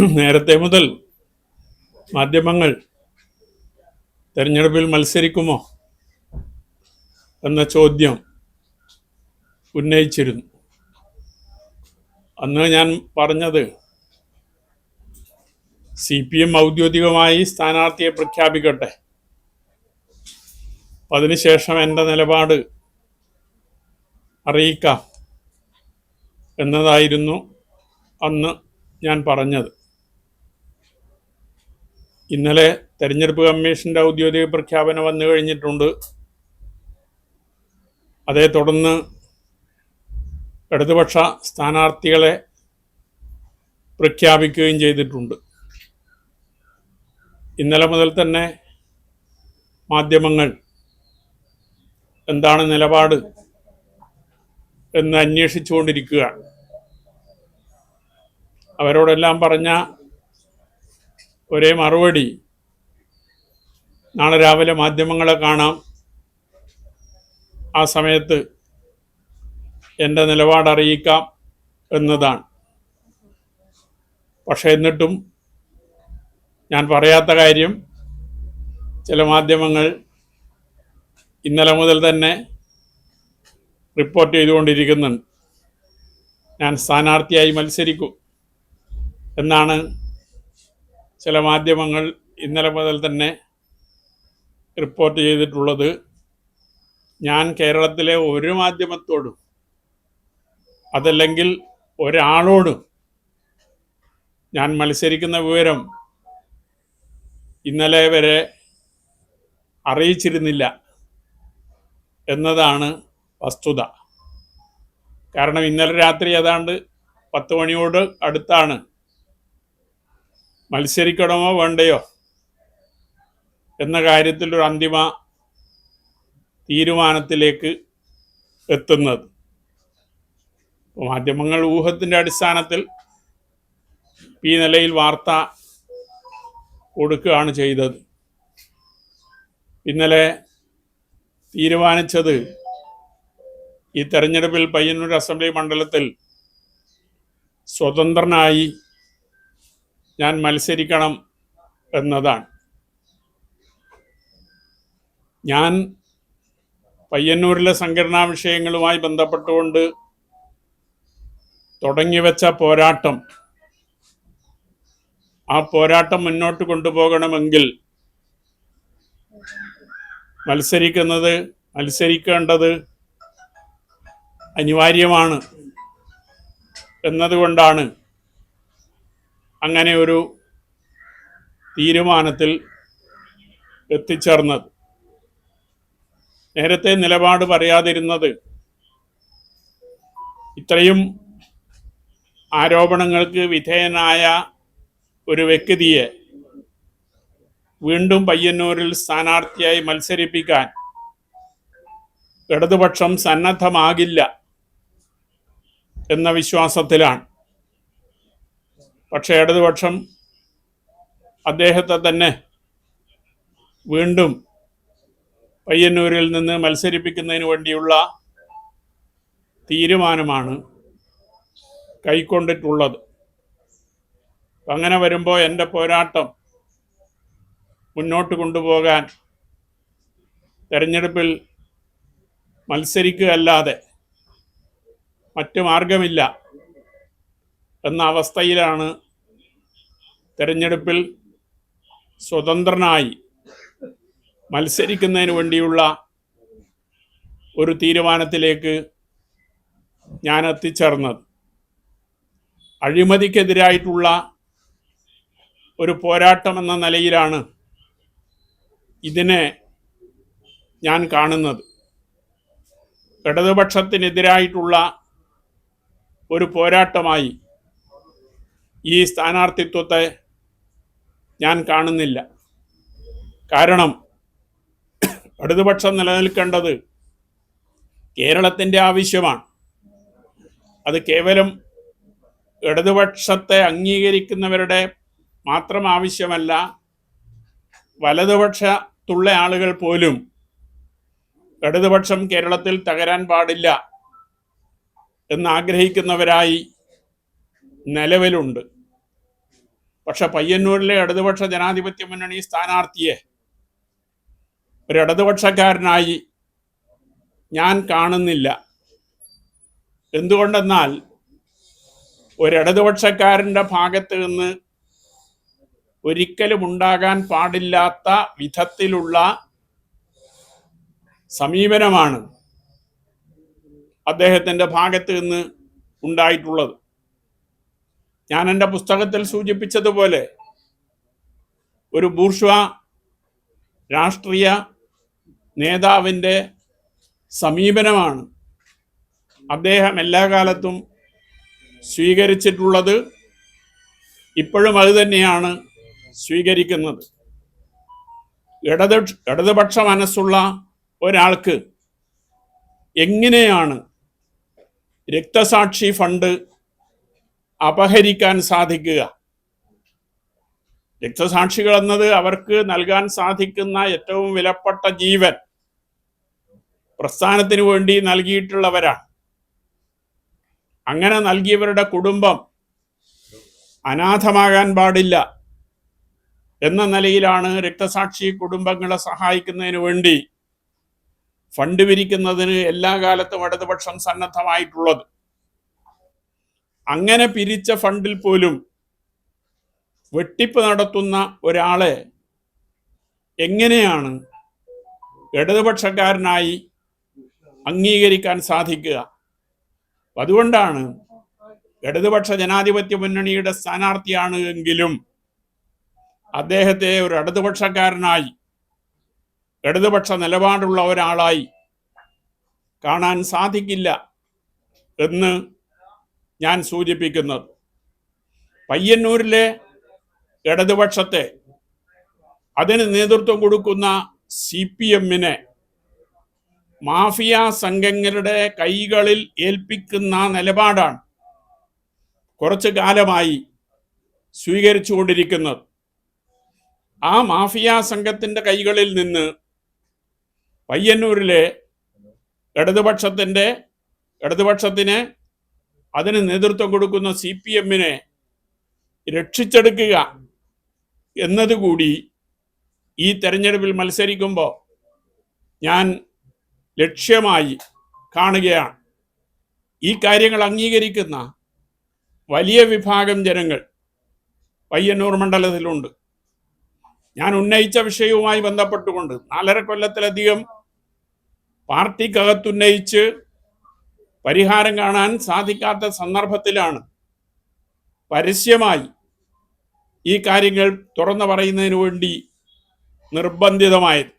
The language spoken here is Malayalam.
നേരത്തെ മുതൽ മാധ്യമങ്ങൾ തെരഞ്ഞെടുപ്പിൽ മത്സരിക്കുമോ എന്ന ചോദ്യം ഉന്നയിച്ചിരുന്നു. അന്ന് ഞാൻ പറഞ്ഞത് CPM ഔദ്യോഗികമായി സ്ഥാനാർത്ഥിയെ പ്രഖ്യാപിക്കട്ടെ, അതിനുശേഷം എൻ്റെ നിലപാട് അറിയിക്കാം എന്നതായിരുന്നു അന്ന് ഞാൻ പറഞ്ഞത്. ഇന്നലെ തെരഞ്ഞെടുപ്പ് കമ്മീഷൻ്റെ ഔദ്യോഗിക പ്രഖ്യാപനം വന്നു കഴിഞ്ഞിട്ടുണ്ട്. അതേ തുടർന്ന് ഇടതുപക്ഷ സ്ഥാനാർത്ഥികളെ പ്രഖ്യാപിക്കുകയും ചെയ്തിട്ടുണ്ട്. ഇന്നലെ മുതൽ തന്നെ മാധ്യമങ്ങൾ എന്താണ് നിലപാട് എന്ന് അന്വേഷിച്ചുകൊണ്ടിരിക്കുകയാണ്. അവരോടെല്ലാം പറഞ്ഞ ഒരേ മറുപടി, നാളെ രാവിലെ മാധ്യമങ്ങളെ കാണാം, ആ സമയത്ത് എൻ്റെ നിലപാട് അറിയിക്കാം എന്നതാണ്. പക്ഷേ എന്നിട്ടും ഞാൻ പറയാത്ത കാര്യം ചില മാധ്യമങ്ങൾ ഇന്നലെ മുതൽ തന്നെ റിപ്പോർട്ട് ചെയ്തുകൊണ്ടിരിക്കുന്നുണ്ട്. ഞാൻ സ്ഥാനാർത്ഥിയായി മത്സരിക്കും എന്നാണ് ചില മാധ്യമങ്ങൾ ഇന്നലെ മുതൽ തന്നെ റിപ്പോർട്ട് ചെയ്തിട്ടുള്ളത്. ഞാൻ കേരളത്തിലെ ഒരു മാധ്യമത്തോടും അതല്ലെങ്കിൽ ഒരാളോടും ഞാൻ മത്സരിക്കുന്ന വിവരം ഇന്നലെ വരെ അറിയിച്ചിരുന്നില്ല എന്നതാണ് വസ്തുത. കാരണം ഇന്നലെ രാത്രി ഏതാണ്ട് 10 മണിയോട് അടുത്താണ് മത്സരിക്കണമോ വേണ്ടയോ എന്ന കാര്യത്തിൽ ഒരു അന്തിമ തീരുമാനത്തിലേക്ക് എത്തുന്നത്. മാധ്യമങ്ങൾ ഊഹത്തിൻ്റെ അടിസ്ഥാനത്തിൽ ഈ നിലയിൽ വാർത്ത കൊടുക്കുകയാണ് ചെയ്തത്. ഇന്നലെ തീരുമാനിച്ചത് ഈ തെരഞ്ഞെടുപ്പിൽ പയ്യന്നൂർ അസംബ്ലി മണ്ഡലത്തിൽ സ്വതന്ത്രനായി ഞാൻ മത്സരിക്കണം എന്നതാണ്. ഞാൻ പയ്യന്നൂരിലെ സംഘടനാ വിഷയങ്ങളുമായി ബന്ധപ്പെട്ടുകൊണ്ട് തുടങ്ങിവെച്ച പോരാട്ടം, ആ പോരാട്ടം മുന്നോട്ട് കൊണ്ടുപോകണമെങ്കിൽ മത്സരിക്കേണ്ടത് അനിവാര്യമാണ് എന്നതുകൊണ്ടാണ് അങ്ങനെ ഒരു തീരുമാനത്തിൽ എത്തിച്ചേർന്നത്. നേരത്തെ നിലപാട് പറയാതിരുന്നത് ഇത്രയും ആരോപണങ്ങൾക്ക് വിധേയനായ ഒരു വ്യക്തിയെ വീണ്ടും പയ്യന്നൂരിൽ സ്ഥാനാർത്ഥിയായി മത്സരിപ്പിക്കാൻ ഇടതുപക്ഷം സന്നദ്ധമാകില്ല എന്ന വിശ്വാസത്തിലാണ്. പക്ഷേ ഇടതുപക്ഷം അദ്ദേഹത്തെ തന്നെ വീണ്ടും പയ്യന്നൂരിൽ നിന്ന് മത്സരിപ്പിക്കുന്നതിന് വേണ്ടിയുള്ള തീരുമാനമാണ് കൈക്കൊണ്ടിട്ടുള്ളത്. അങ്ങനെ വരുമ്പോൾ എൻ്റെ പോരാട്ടം മുന്നോട്ട് കൊണ്ടുപോകാൻ തെരഞ്ഞെടുപ്പിൽ മത്സരിക്കുകയല്ലാതെ മറ്റു മാർഗമില്ല എന്ന അവസ്ഥയിലാണ് തെരഞ്ഞെടുപ്പിൽ സ്വതന്ത്രനായി മത്സരിക്കുന്നതിന് വേണ്ടിയുള്ള ഒരു തീരുമാനത്തിലേക്ക് ഞാൻ എത്തിച്ചേർന്നത്. അഴിമതിക്കെതിരായിട്ടുള്ള ഒരു പോരാട്ടം എന്ന നിലയിലാണ് ഇതിനെ ഞാൻ കാണുന്നത്. ഇടതുപക്ഷത്തിനെതിരായിട്ടുള്ള ഒരു പോരാട്ടമായി ഈ സ്ഥാനാർത്ഥിത്വത്തെ ഞാൻ കാണുന്നില്ല. കാരണം ഇടതുപക്ഷം നിലനിൽക്കേണ്ടത് കേരളത്തിൻ്റെ ആവശ്യമാണ്. അത് കേവലം ഇടതുപക്ഷത്തെ മാത്രം ആവശ്യമല്ല. വലതുപക്ഷത്തുള്ള ആളുകൾ പോലും ഇടതുപക്ഷം കേരളത്തിൽ തകരാൻ പാടില്ല എന്നാഗ്രഹിക്കുന്നവരായി നിലവിലുണ്ട്. പക്ഷെ പയ്യന്നൂരിലെ ഇടതുപക്ഷ ജനാധിപത്യ മുന്നണി സ്ഥാനാർത്ഥിയെ ഒരു ഇടതുപക്ഷക്കാരനായി ഞാൻ കാണുന്നില്ല. എന്തുകൊണ്ടെന്നാൽ ഒരു ഇടതുപക്ഷക്കാരൻ്റെ ഭാഗത്ത് നിന്ന് ഒരിക്കലും ഉണ്ടാകാൻ പാടില്ലാത്ത വിധത്തിലുള്ള സമീപനമാണ് അദ്ദേഹത്തിൻ്റെ ഭാഗത്ത് നിന്ന് ഉണ്ടായിട്ടുള്ളത്. ഞാൻ എൻ്റെ പുസ്തകത്തിൽ സൂചിപ്പിച്ചതുപോലെ ഒരു ബൂർഷ്വാ രാഷ്ട്രീയ നേതാവിൻ്റെ സമീപനമാണ് അദ്ദേഹം എല്ലാ കാലത്തും സ്വീകരിച്ചിട്ടുള്ളത്. ഇപ്പോഴും അത് തന്നെയാണ് സ്വീകരിക്കുന്നത്. ഇടതുപക്ഷ മനസ്സുള്ള ഒരാൾക്ക് എങ്ങനെയാണ് രക്തസാക്ഷി ഫണ്ട് അപഹരിക്കാൻ സാധിക്കുക? രക്തസാക്ഷികൾ എന്നത് അവർക്ക് നൽകാൻ സാധിക്കുന്ന ഏറ്റവും വിലപ്പെട്ട ജീവൻ പ്രസ്ഥാനത്തിന് വേണ്ടി നൽകിയിട്ടുള്ളവരാണ്. അങ്ങനെ നൽകിയവരുടെ കുടുംബം അനാഥമാകാൻ പാടില്ല എന്ന നിലയിലാണ് രക്തസാക്ഷി കുടുംബങ്ങളെ സഹായിക്കുന്നതിന് വേണ്ടി ഫണ്ട് പിരിക്കുന്നതിന് എല്ലാ കാലത്തും ഇടതുപക്ഷം സന്നദ്ധമായിട്ടുള്ളത്. അങ്ങനെ പിരിച്ച ഫണ്ടിൽ പോലും വെട്ടിപ്പ് നടത്തുന്ന ഒരാളെ എങ്ങനെയാണ് ഇടതുപക്ഷക്കാരനായി അംഗീകരിക്കാൻ സാധിക്കുക? അതുകൊണ്ടാണ് ഇടതുപക്ഷ ജനാധിപത്യ മുന്നണിയുടെ സ്ഥാനാർത്ഥിയാണ് എങ്കിലും അദ്ദേഹത്തെ ഒരു ഇടതുപക്ഷക്കാരനായി, ഇടതുപക്ഷ നിലപാടുള്ള ഒരാളായി കാണാൻ സാധിക്കില്ല എന്ന് ഞാൻ സൂചിപ്പിക്കുന്നത്. പയ്യന്നൂരിലെ ഇടതുപക്ഷത്തെ, അതിന് നേതൃത്വം കൊടുക്കുന്ന CPM-നെ മാഫിയ സംഘങ്ങളുടെ കൈകളിൽ ഏൽപ്പിക്കുന്ന നിലപാടാണ് കുറച്ചു കാലമായി സ്വീകരിച്ചുകൊണ്ടിരിക്കുന്നത്. ആ മാഫിയ സംഘത്തിൻ്റെ കൈകളിൽ നിന്ന് പയ്യന്നൂരിലെ ഇടതുപക്ഷത്തിന് അതിന് നേതൃത്വം കൊടുക്കുന്ന CPM-നെ രക്ഷിച്ചെടുക്കുക എന്നതുകൂടി ഈ തെരഞ്ഞെടുപ്പിൽ മത്സരിക്കുമ്പോൾ ഞാൻ ലക്ഷ്യമായി കാണുകയാണ്. ഈ കാര്യങ്ങൾ അംഗീകരിക്കുന്ന വലിയ വിഭാഗം ജനങ്ങൾ പയ്യന്നൂർ മണ്ഡലത്തിലുണ്ട്. ഞാൻ ഉന്നയിച്ച വിഷയവുമായി ബന്ധപ്പെട്ടുകൊണ്ട് 4.5 കൊല്ലത്തിലധികം പാർട്ടിക്കകത്തുന്നയിച്ച് പരിഹാരം കാണാൻ സാധിക്കാത്ത സന്ദർഭത്തിലാണ് പരസ്യമായി ഈ കാര്യങ്ങൾ തുറന്നു പറയുന്നതിന് വേണ്ടി നിർബന്ധിതമായത്.